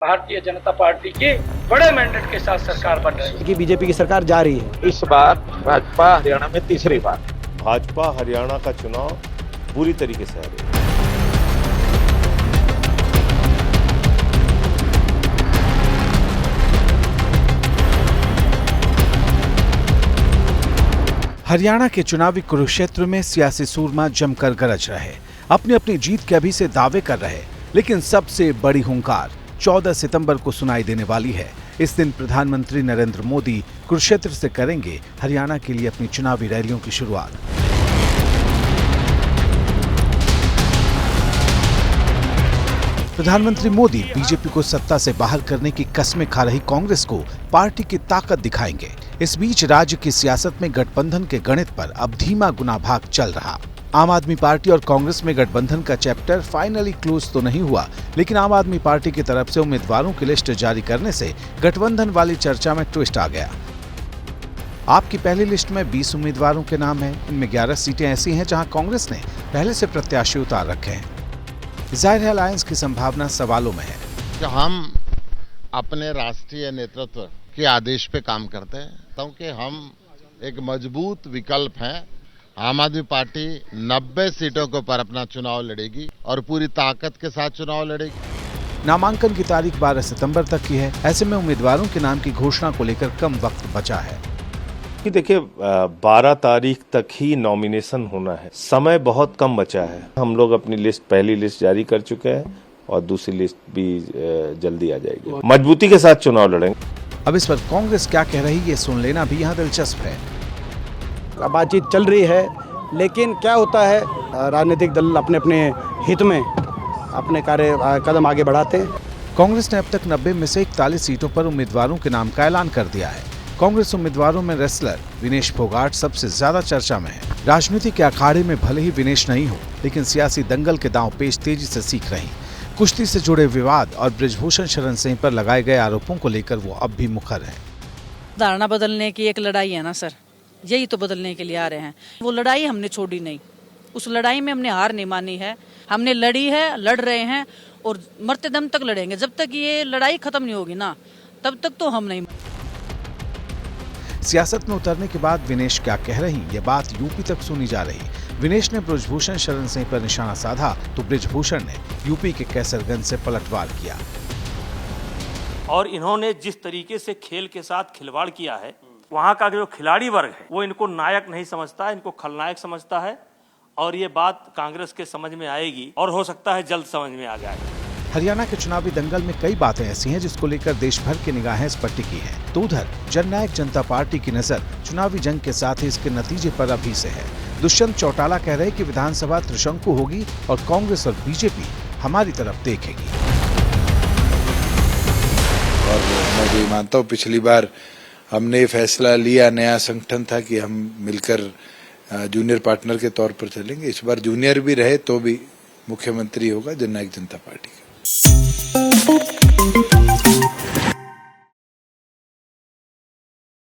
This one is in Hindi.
भारतीय जनता पार्टी की बड़े मैंडेट के साथ सरकार बन रही है कि बीजेपी की सरकार जा रही है। इस बार भाजपा हरियाणा में तीसरी बार भाजपा हरियाणा का चुनाव पूरी तरीके से हारेगी। हरियाणा के चुनावी कुरुक्षेत्र में सियासी सूरमा जमकर गरज रहे, अपनी अपनी जीत के अभी से दावे कर रहे, लेकिन सबसे बड़ी हुंकार 14 सितंबर को सुनाई देने वाली है। इस दिन प्रधानमंत्री नरेंद्र मोदी कुरुक्षेत्र से करेंगे हरियाणा के लिए अपनी चुनावी रैलियों की शुरुआत। प्रधानमंत्री मोदी बीजेपी को सत्ता से बाहर करने की कस्में खा रही कांग्रेस को पार्टी की ताकत दिखाएंगे। इस बीच राज्य की सियासत में गठबंधन के गणित पर अब धीमा गुना भाग चल रहा। आम आदमी पार्टी और कांग्रेस में गठबंधन का चैप्टर फाइनली क्लोज तो नहीं हुआ, लेकिन आम आदमी पार्टी की तरफ से उम्मीदवारों की लिस्ट जारी करने से गठबंधन वाली चर्चा में ट्विस्ट आ गया। आपकी पहली लिस्ट में 20 उम्मीदवारों के नाम हैं। इनमें 11 सीटें ऐसी हैं जहां कांग्रेस ने पहले से प्रत्याशी उतार रखे हैं। जाहिर है अलायंस की संभावना सवालों में है। कि हम अपने राष्ट्रीय नेतृत्व के आदेश पे काम करते हैं, क्योंकि हम एक मजबूत विकल्प हैं। आम आदमी पार्टी 90 सीटों के ऊपर अपना चुनाव लड़ेगी और पूरी ताकत के साथ चुनाव लड़ेगी। नामांकन की तारीख 12 सितंबर तक की है। ऐसे में उम्मीदवारों के नाम की घोषणा को लेकर कम वक्त बचा है। कि देखिए 12 तारीख तक ही नॉमिनेशन होना है, समय बहुत कम बचा है। हम लोग अपनी लिस्ट पहली लिस्ट जारी कर चुके हैं और दूसरी लिस्ट भी जल्दी आ जाएगी। मजबूती के साथ चुनाव लड़ेंगे। अब इस पर कांग्रेस क्या कह रही है ये सुन लेना भी यहाँ दिलचस्प है। बातचीत चल रही है, लेकिन क्या होता है, राजनीतिक दल अपने अपने हित में अपने कदम आगे बढ़ाते हैं। कांग्रेस ने अब तक 90 में से 41 सीटों पर उम्मीदवारों के नाम का ऐलान कर दिया है। कांग्रेस उम्मीदवारों में रेसलर विनेश फोगाट सबसे ज्यादा चर्चा में है। राजनीति के अखाड़े में भले ही विनेश नहीं हो, लेकिन सियासी दंगल के दांव पेच तेजी से सीख रही। कुश्ती से जुड़े विवाद और बृजभूषण शरण सिंह पर लगाए गए आरोपों को लेकर वो अब भी मुखर हैं। धारणा बदलने की एक लड़ाई है ना सर, यही तो बदलने के लिए आ रहे हैं। वो लड़ाई हमने छोड़ी नहीं, उस लड़ाई में हमने हार नहीं मानी है। हमने लड़ी है, लड़ रहे हैं और मरते दम तक लड़ेंगे। जब तक ये लड़ाई खत्म नहीं होगी ना, तब तक तो हम नहीं। सियासत में उतरने के बाद विनेश क्या कह रही, ये बात यूपी तक सुनी जा रही। विनेश ने बृजभूषण शरण सिंह पर निशाना साधा तो बृजभूषण ने यूपी के कैसरगंज से पलटवार किया। और इन्होंने जिस तरीके से खेल के साथ खिलवाड़ किया है, वहाँ का जो खिलाड़ी वर्ग है वो इनको नायक नहीं समझता है, इनको खलनायक समझता है। और ये बात कांग्रेस के समझ में आएगी और हो सकता है जल्द समझ में आ जाए। हरियाणा के चुनावी दंगल में कई बातें ऐसी हैं जिसको लेकर देश भर की निगाहें इस पर टिकी हैं। तो उधर जननायक जनता पार्टी की नजर चुनावी जंग के साथ ही इसके नतीजे पर अभी से है। दुष्यंत चौटाला कह रहे कि विधानसभा त्रिशंकु होगी और कांग्रेस और बीजेपी हमारी तरफ देखेगी। और मैं भी मानता हूँ पिछली बार हमने फैसला लिया, नया संगठन था कि हम मिलकर जूनियर पार्टनर के तौर पर चलेंगे। इस बार जूनियर भी रहे तो भी मुख्यमंत्री होगा जननायक जनता पार्टी का।